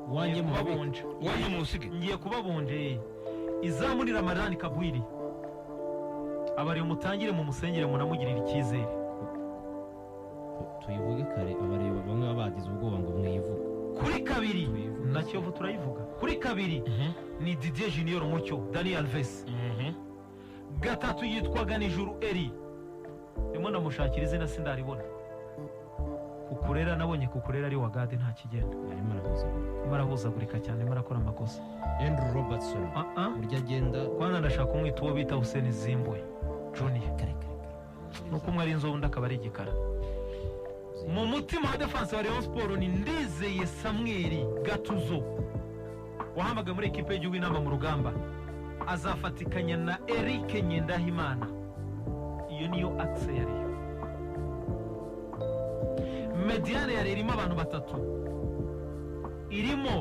wanye mu babonje wanye mu usige ngiye kubabonje izamurira Marani Kabwiri abari mutangire mu musengere munamugirira icyizere tuyivuge kare abareba bamwe babagize ubwoba ngo mwiyivuge kuri kabiri na Kiyovu turayivuga kuri kabiri ni Didier Junior Mucyo Daniel Alves gatatu yitwaga Nijuru Eri ndimo ndamushakira izina sindaribona Kukurera nabonye Kukurera ari wagade nta kigenda arimo marahuzagurika cyane marakora amakosa Andrew Robertson urya agenda kwana ndashaka umwita uwo bita Hussein Zimbwe Junior nuko umwe ari inzovu ndakaba ari igikara mu mutima wa defense wa Rayon Sport ni Ndizeye Samuel Gatuzo wahambaga muri equipe y'igihugu inama mu rugamba azafatikanya na Eric Nyendahimana iyo niyo axe ya Rayon mediane ya Rayon irimo abantu batatu irimo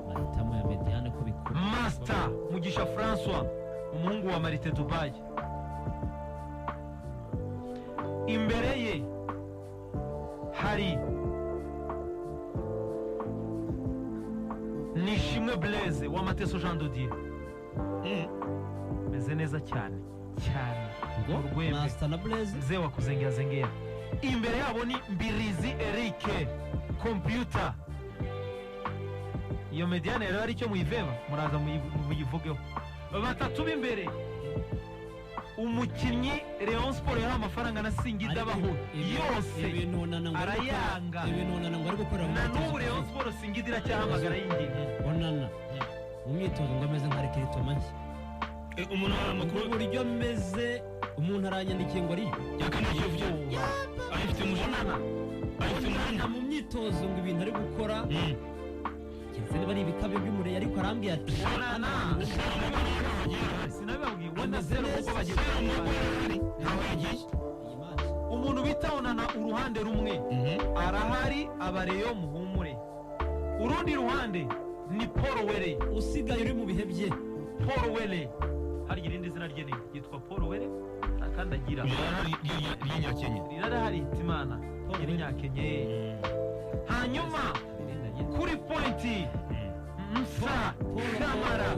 mahitamo ya mediane ko bikora Master Mugisha François umuhungu wa Marite Dubai imbere ye hari Nishimwe Blaise wa Mateso Jean Dodier meze neza cyane ngo Master na Blaise mzee wa kuzengea imbere yabo ni Mbirizi Eric computer iyo mediane rero ari cyo muyiveba muraza muyivugeho batatu b'imbere umukinnyi Rayon Sport yaha amafaranga na Singida baho yose arayanga ibintu ngo ari gukorera na n'ubu Rayon Sport Singida iracyahamagara yinginga onana umwitozo ngo ameze nka Rekirito Mashyi umuntu amakuru uburyo ameze umuntu aranyandikiye ngo ari yakanaje uvyo ayifite umujanana mu myitozo ngo ibintu ari gukora cyese bari ibikabyo by'umureye ariko arambye ati sinababwiye wenda zero kuko bagiye umuntu bitawonana uruhande rumwe arahari abareyo muhumure urundi ruhande ni Paul Were usigaye uri mu bihe bye Paul Were hari irindi zina rye yitwa Paul Were akandagira y'inyakenye rirara hari Hitimana y'inyakenye hanyuma kuri pointi Msa Kamara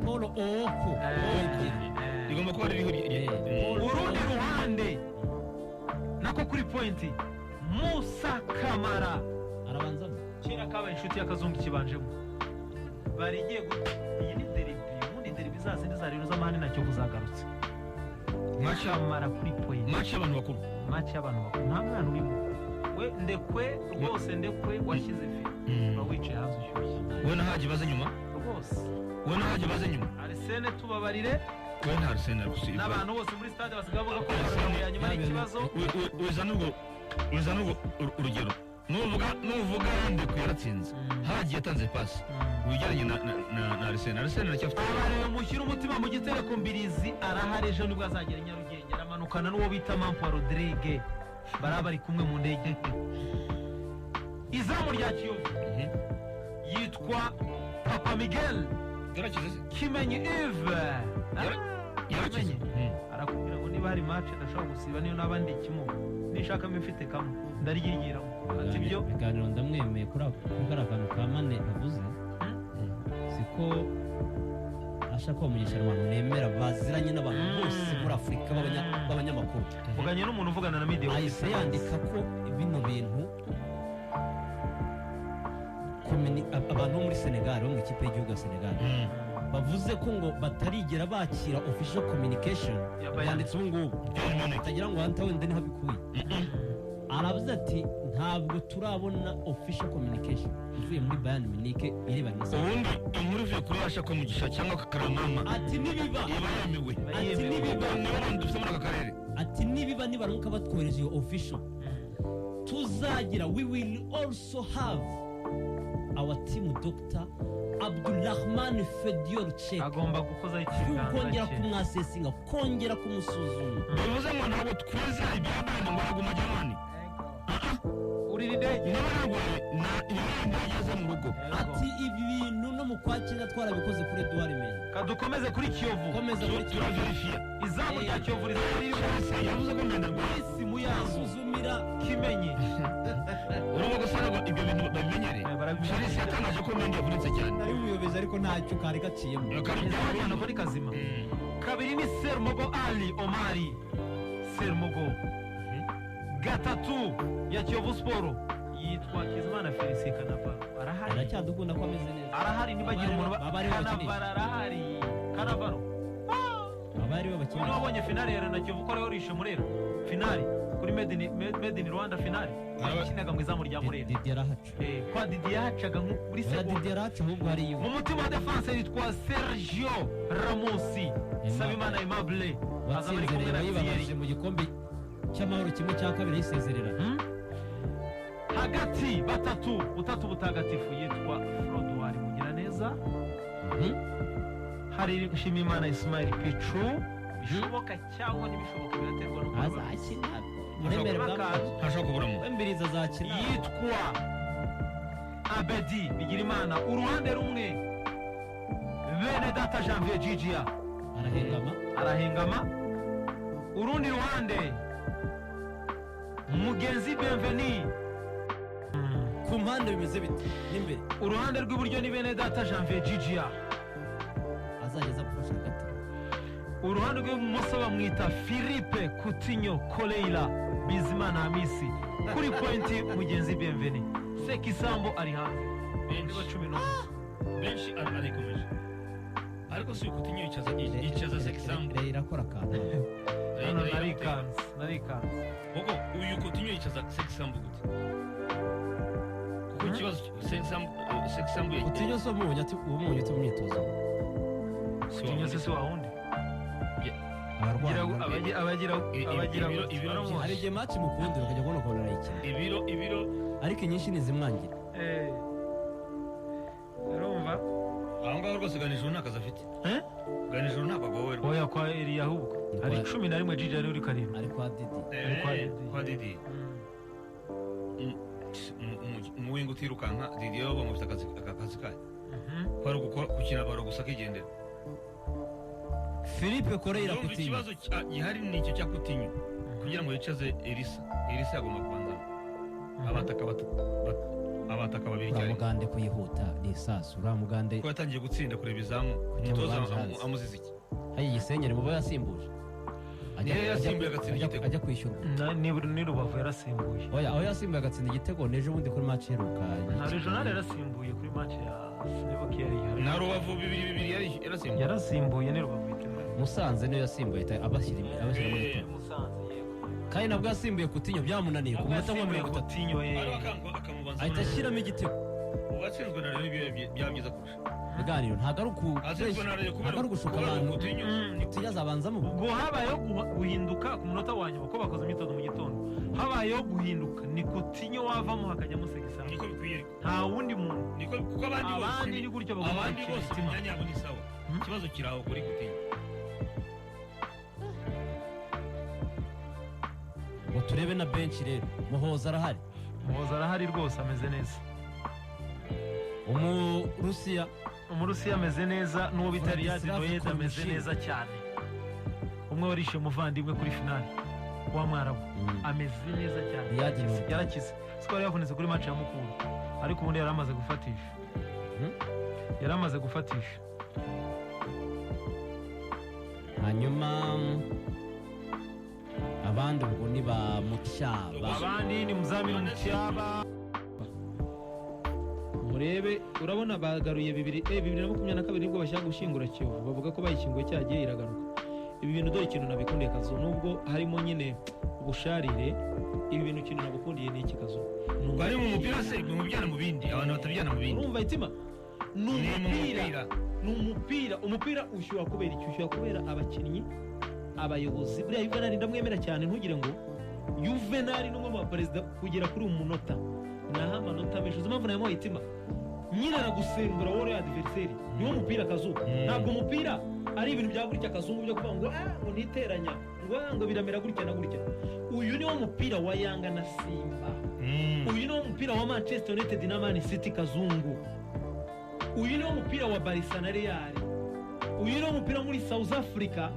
Paul Ooko igomba kuba ari urundi ruhande nako kuri pointi Musa Kamara arabanzamo kera kabaye inshuti y'akazungu kibanjemo barigiye iyi ni derby ubundi derby zazindi za Rayon z'amahane nacyo kuzagarutse Kamara kuri pointi match y'abantu bakuru nta mwana urimo we ndekwe rwose ndekwe washyize fi bawicaye hanze ushyushye we nahaje baze nyuma rwose we nahaje baze nyuma Arsene tubabarire we nta Arsene gusiba n'abantu bose muri stade basigaye bavuga ko Arsene ya nyuma y'ikibazo wizana urugero nuvuga ndekwe yaratsinze hagiye yatanze pasi wigeranye na Arsene aracyafite abareba mushyira umutima mu gitereko Mbirizi arahari ejo nibwo azagera Nyarugenge aramanukana n'uwo bita Mampa Rodrigue bari kumwe mu ndege izamu rya Kiyovu yitwa Papa Miguel Kimenyi Yves yarakimenye arakubwira ngo niba hari match ndashobora gusiba niyo nabandi kimwe nishaka mfite kamwe ndaryigira ati byo biganiro ndamwemeye kuri akantu ka Mane avuze siko ashaka umugisha abantu nemera baziranye n'abantu bose muri Afrika b'abanyamakuru uganye n'umuntu uvugana na media ahise yandika ko bino bintu abantu bo muri Senegal bo mu ikipe y'igihugu ya Senegal bavuze ko ngo batarigera bakira official communication yanditse ubu ngubu utagira ngo hanta wenda niho bikuye aravuze ati ntabwo turabona official communication ivuye muri Bayern Munich irebana na ubundi inkuru ivuye kuri Asha ko mugisha cyangwa Karamama ati nibiba yemewe ati nibiba niba dufite muri aka karere ati nibiba nibaramuka batwohereje iyo official tuzagira we will also have our team doctor Abdulrahman Fedior Check agomba gukoza ikiganza kongera kumwasesinga kongera kumusuzuma bivuze ngo ntabwo twiza ibyabana ngo aguma jamani uri indege n'abarwaye na ibindi yageze mu rugo ati ibi bintu no mu kwakira twarabikoze kuri Edouard Mendy kadukomeze kuri Kiyovu komeza kuri turaverifiya izamu rya Kiyovu rizari yavuze ko ndenda isi muyazo gusuzumira Kimenyi Chelsea yatangaje ko Mendy yavunitse cyane. nari umuyobozi ariko ntacyo kari gaciyemo abana kuri kazima kabiri ni Sermogo Ali Omari Sermogo gatatu ya Kiyovu Sport yitwa Kizimana Felicien Kanavaro arahari aracyadukunda ko ameze neza arahari nibagira umuntu Kanavaro arahari Kanavaro abari babakinnyi uno wabonye finale ya na Kiyovu ko rero rishe Murera finale kuri Made in Rwanda finale yakinaga mu izamu rya Murera Didier arahaca kwa Didier yahacaga muri seconde Didier arahaca ahubwo hari yo mu mutima wa defense yitwa Sergio Ramos Sabimana Aimable watsinzerera yibabaje mu gikombe cy'amahoro kimwe cya kabiri yisezerera hagati butatu butagatifu yitwa Frodouard Mugiraneza hari Nshimiyimana Ismail Petro bishoboka cyangwa ntibishoboka biraterwa no azakina muremere Ntashaka kuburamo. wembiriza azakina yitwa Abedi Bigirimana uruhande rumwe bene data Janvier Gigia arahengama urundi ruhande Mugenzi Bienveni ku mpande bimeze bite n'imbere uruhande rw'iburyo ni bene data Janvier Gigia azageza gufasha hagati uruhande rw'ibumoso bamwita Philippe Coutinho Koleila Bizimana Hamisi kuri pointi Mugenzi Bienveni Sekisambo ari hanze Benshi. niba 11 Benshi arikomeje. Ariko si Coutinho yicaza Sekisambu. irakora akantu hano narikanze Koko uyu Coutinho yicaza Sekisambu gute? Kuko ikibazo Sekisambu Coutinho so umunyu ati umwitozo Coutinho se wa wundi abagira hari igihe match mukundi bakajya kubona ukuntu arayikina ibiro ariko inyinshi ntizimwangira urumva aho ngaho rwose Ganijuru nta kazi afite. Ganijuru ntabwo agowe rwose. oya kwa Elia ahubwo hari 11 Gigi ari uri karindwi ari kwa Didi Kwa Didi. Umuwinga utirukanka Didi yo bamufite akazi kayo. Kwari gukina baro gusa kigendera. Philippe Koreira Coutinho. Coutinho Ikibazo gihari ni icyo cya Coutinho. Kugira ngo yicaze Elisa agomba kubanza. Abataka babiri cyane. uramugande kuyihuta ni isasu uramugande Ko yatangiye gutsinda kureba izamu. Umutoza amuzize iki? hari igisenyeri mubo yasimbuje yasimbuye agatsinda igitego. ajya kwishyura ni Rubavu yarasimbuye oya aho yasimbuye agatsinda igitego nejo bundi kuri match iheruka na regional yarasimbuye kuri match ya Sinibuka yari Na Rubavu bibiri yarasimbuye. yarasimbuye ni Rubavu Musanze niyo yasimbuye abashyira muri Musanze yego kandi nabwo yasimbuye Coutinho byamunaniye ku munota wa 30 Coutinho Akamubanza. ahita ashyiramo igitego Uwatsinzwe na rero byamyiza kurusha. ibiganiro ntabwo Atsinzwe na rero ntabwo ari ugushuka abantu Coutinho azabanzamo ubwo habayeho guhinduka ku munota wa nyuma ko bakoze imyitozo mu gitondo habayeho guhinduka ni Coutinho wavamo hakajyamo Sekisambu Niko bikwiye. nta wundi muntu Niko kuko abandi ni gutyo bagomba abandi bose imyanya yabo ni sawa. Ikibazo kiraho kuri Coutinho. ngo turebe na bench rero Muhoza arahari Muhoza arahari rwose ameze neza Umurusiya ameze neza n'uwo bita Riyad Noyed ameze neza cyane umwe warishe umuvandimwe kuri finale w'Amwarabu ameze neza cyane Riyad Noyed yarakize siko yavunitse kuri match ya Mukuru ariko ubundi yaramaze gufatisha hanyuma abandi ubwo ni ba Mutyaba abandi ni Muzamini Mutyaba murebe urabona bagaruye 2022 nibwo bashaka gushingura Kiyovu bavuga ko bayishinguye cyagiye iragaruka ibi bintu dore ikintu nabikundiye Kazo nubwo harimo nyine ubusharire ibi bintu ikintu nabukundiye ni iki Kazo bari mu mupira se mu byana mu bindi abantu batabyana mu bindi urumva itima umupira ushyuha kubera abakinnyi abayobozi buriya Juvenal ndamwemera cyane ntugire ngo Juvenal n'umwe mu baperezida kugera kuri umunota naho amanota menshi uzi mpamvu nayo itima nyine aragusembura wowe adversaire niwo mupira Kazuba ntabwo umupira ari ibintu bya gutya Kazungu byo kuvuga ngo ngo niteranya ngo biramera gutya na gutya uyu niwo mupira wa Yanga na Simba uyu niwo mupira wa Manchester United na Man City Kazungu uyu niwo mupira wa Barca na Real uyu niwo mupira muri South Africa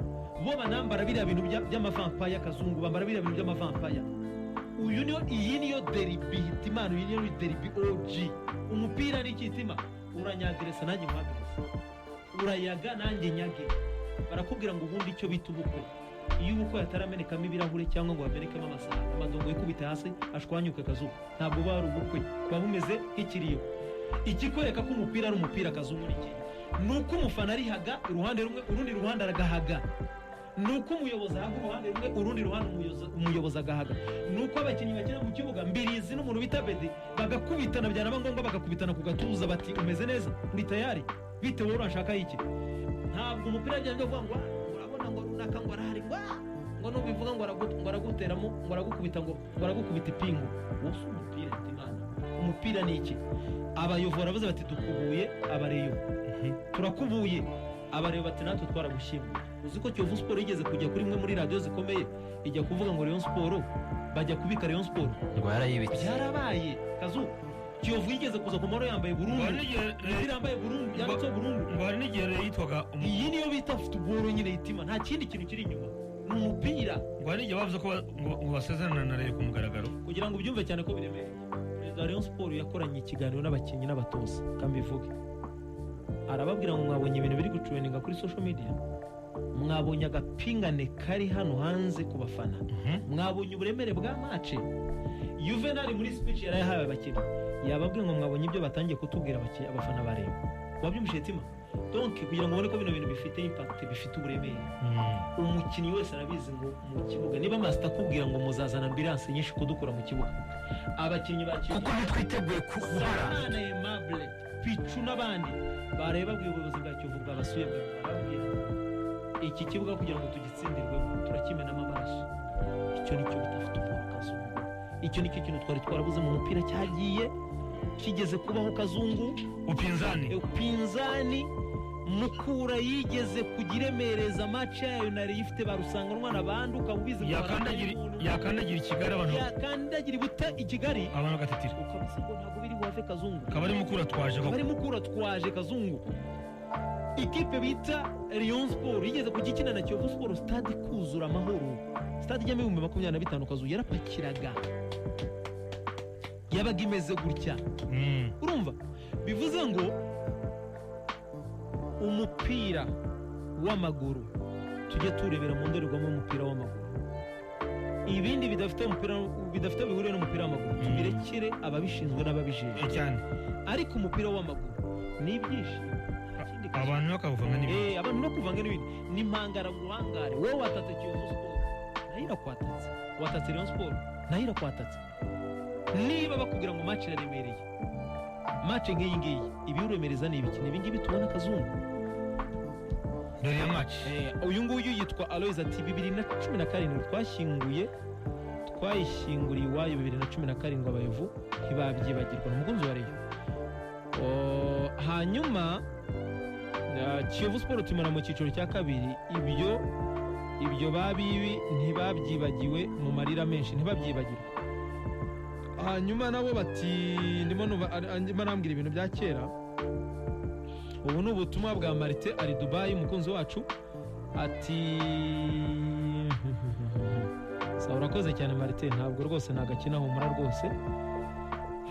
bo banambara biriya bintu by'amavampaya Kazungu bambara biriya bintu by'amavampaya uyu iyi niyo derby hitimana, iyi niyo derby OG. Umupira ni ikitima, uranyageresa nanjye mpageresa, urayaga nanjye nyage. Barakubwira ngo ubundi icyo bita ubukwe, iyo ubukwe yataramenekamo ibirahure cyangwa ngo hamenekemo amasahani, amadongo yikubite hasi ashwanyuke akazuba, ntabwo buba ari ubukwe, buba bumeze nk'ikiriyo. Ikikwereka ko umupira ari umupira kazungu n'iki, ni uko umufana arihaga uruhande rumwe, urundi ruhande aragahaga. Ni uko umuyobozi ahaga uruhande rumwe, urundi ruhande umuyobozi agahaga. Ni uko abakinnyi bakina mu kibuga mbirizi n'umuntu bita Bedi bagakubitana, byanaba ngombwa bagakubitana ku gatuza, bati umeze neza, uri tayari, bite wowe urashaka iki. Ntabwo umupira agenda uvuga ngo urabona ngo runaka ngo arahari, ngo nubivuga ngo araguteramo, ngo aragukubita, ngo aragukubita ipingu. Wose umupira hitimana, umupira ni iki? Abayovora bavuze bati dukubuye abareyo, turakubuye abareyo, bati natwe twaragushimye. Uzi ko Kiyovu Sport yigeze kujya kuri imwe muri radio zikomeye ijya kuvuga ngo Rayon Sport, bajya kubika Rayon Sport ngo yarayibitse. Byarabaye kazu. Kiyovu yigeze kuza ku maro yambaye Burundi, yambaye Burundi, yanditseho Burundi, ngo hari n'igihe yitwaga iyi niyo bita football nyine hitima, nta kindi kintu kiri inyuma, ni umupira. ngo hari n'igihe bavuze ko ngo basezerana na Rayon ku mugaragaro, kugira ngo ubyumve cyane ko biremereye. Perezida wa Rayon Sport yakoranye ikiganiro n'abakinnyi n'abatoza, kambivuge, arababwira ngo mwabonye ibintu biri gucuweninga kuri social media, mwabonye agapingane kari hano hanze ku bafana, mwabonye uburemere bwa match. Juvenal muri speech yarayahaye abakinnyi, yababwiye ngo mwabonye ibyo batangiye kutubwira abafana bareba. Wabyumvise hitima? Donc kugira ngo ubone ko bino bintu bifite impact, bifite uburemere, umukinnyi wese arabizi ngo mu kibuga niba master akubwira ngo muzazana ambulance nyinshi kudukura mu kibuga, abakinnyi bakinnyi kuko twiteguye kuhara na Aimable Pichu n'abandi bareba ubuyobozi bwa Kiyovu bwabasuye, barabwira iki kibuga kugira ngo tugitsindirwemo turakimenamo amaraso. Icyo nicyo bita football kazungu, icyo nicyo kintu twari twarabuze mu mupira cyagiye kigeze kubaho kazungu. Upinzani Mukura yigeze kugiremereza match yayo nari ifite barusanganwa n'abandi, ukabubize yakandagira Kigali, abantu yakandagira buta Kigali, abantu bagatitira, ukabisa ngo ntabwo biri wave kazungu, kabari Mukura twaje kazungu. Ikipe bita Rayon Sport yigeze kugikina na Kiyovu Sport, stade kuzura amahoro, stade ijyamo 25,000 kazu, yarapakiraga, yabaga imeze gutya. Urumva bivuze ngo umupira w'amaguru tujye turebera mu ndorerwamo umupira w'amaguru, ibindi bidafite bihuriye n'umupira w'amaguru tubirekere ababishinzwe n'ababijeje cyane. Ariko umupira w'amaguru ni ibyishimo, abantu bakavanga n'ibindi, abantu no kuvanga n'ibindi, ni mpangara guhangare. Wowe watatse Kiyovu Sport nayo irakwatatse, watatse Rayon Sport nayo irakwatatse. Niba bakubwira ngo match iraremereye, match nk'iyi ngiyi ibiwuremereza ni ibiki? Ibi ngibi tubona kazungu dore ya match. Uyu nguyu yitwa Aloys ati 2017 twayishyinguriye iwayo 2017 abayovu ntibabyibagirwa, n'umukunzi wa Rayon. Hanyuma Kiyovu Sport tumara mu cyiciro cya kabiri, ibyo babibi ntibabyibagiwe mu marira menshi, ntibabyibagirwa. Hanyuma nabo bati ndimo nambwira ibintu bya kera. Ubu ni ubutumwa bwa Marite ari Dubai, umukunzi wacu, ati sawa urakoze cyane Marite, ntabwo rwose nagakina humura rwose.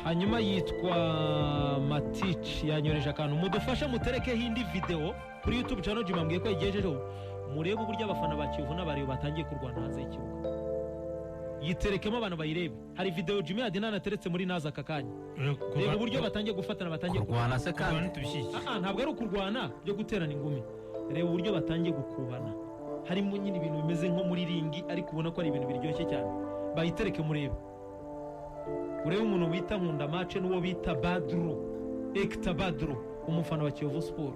Hanyuma yitwa Matich yanyoreje akantu, mudufasha muterekeho indi video kuri YouTube channel jimambwiye ko yigejejeho, murebe uburyo abafana ba Kiyovu n'abariyo batangiye kurwana hanze y'ikibuga, yiterekemo abantu bayirebe. Hari video Jimmy Adina nateretse muri naza kakanya, reba uburyo batangiye gufatana, batangiye kurwana se kandi ntabwo ari ukurwana byo guterana ingumi, reba uburyo batangiye gukubana, harimo nyine ibintu bimeze nko muri ringi, ariko ubona ko ari ibintu biryoshye cyane. Bayitereke murebe, urebe umuntu bita Nkunda Match n'uwo bita Badru, Hector Badru, umufana wa Kiyovu Sport.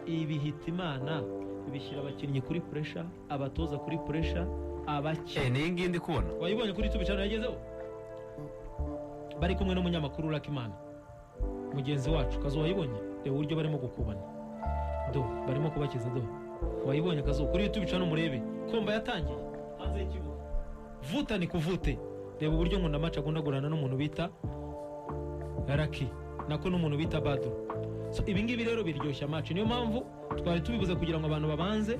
Ibi hitimana bishyira abakinnyi kuri pressure, abatoza kuri pressure, ni ngindi kubona wayibonye kuri YouTube channel yagezeho, bari kumwe n'umunyamakuru Rakimana mugenzi wacu kazo, wayibonye reba uburyo barimo gukubana, barimo kubakiza wayibonye kazo kuri YouTube channel, murebe komba yatangiye hanze y'ikibuga, vuta ni kuvute. Reba uburyo Nkunda Match agundagurana n'umuntu bita Raki, nako n'umuntu bita Badru. So ibi ngibi rero biryoshya match, niyo mpamvu twari tubibuze kugira ngo abantu babanze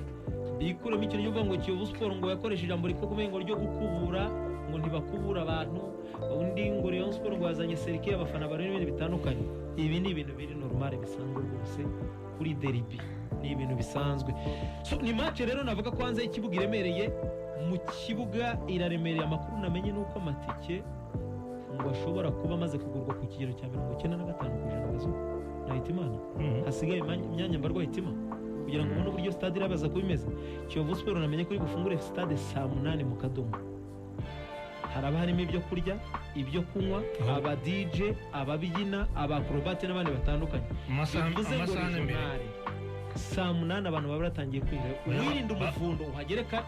bikuremo ikintu cyo kuvuga ngo Kiyovu Sport ngo yakoresheje ijambo rikomeye ngo ryo gukubura, ngo ntibakubura abantu undi ngo Rayon Sport ngo yazanye serike abafana bari n'ibindi bitandukanye ibi ni ibintu biri normal bisanzwe rwose kuri derby ni ibintu bisanzwe so ni match rero navuga ko hanze y'ikibuga iremereye mu kibuga iraremereye amakuru namenye nuko amatike ngo ashobora kuba amaze kugurwa ku kigero cya 95% gazo na Hitimana hasigaye imyanya mbarwa Hitima kugira ngo ubone uburyo stade irabaza ko bimeze Kiyovu Sport namenye ko bufungure stade saa 8 mu Kadomo haraba harimo ibyo kurya ibyo kunywa aba DJ ababyina aba acrobat n'abandi batandukanye amasaha saa 8 abantu baba batangiye kwinjira wirinde umuvundo uhagereka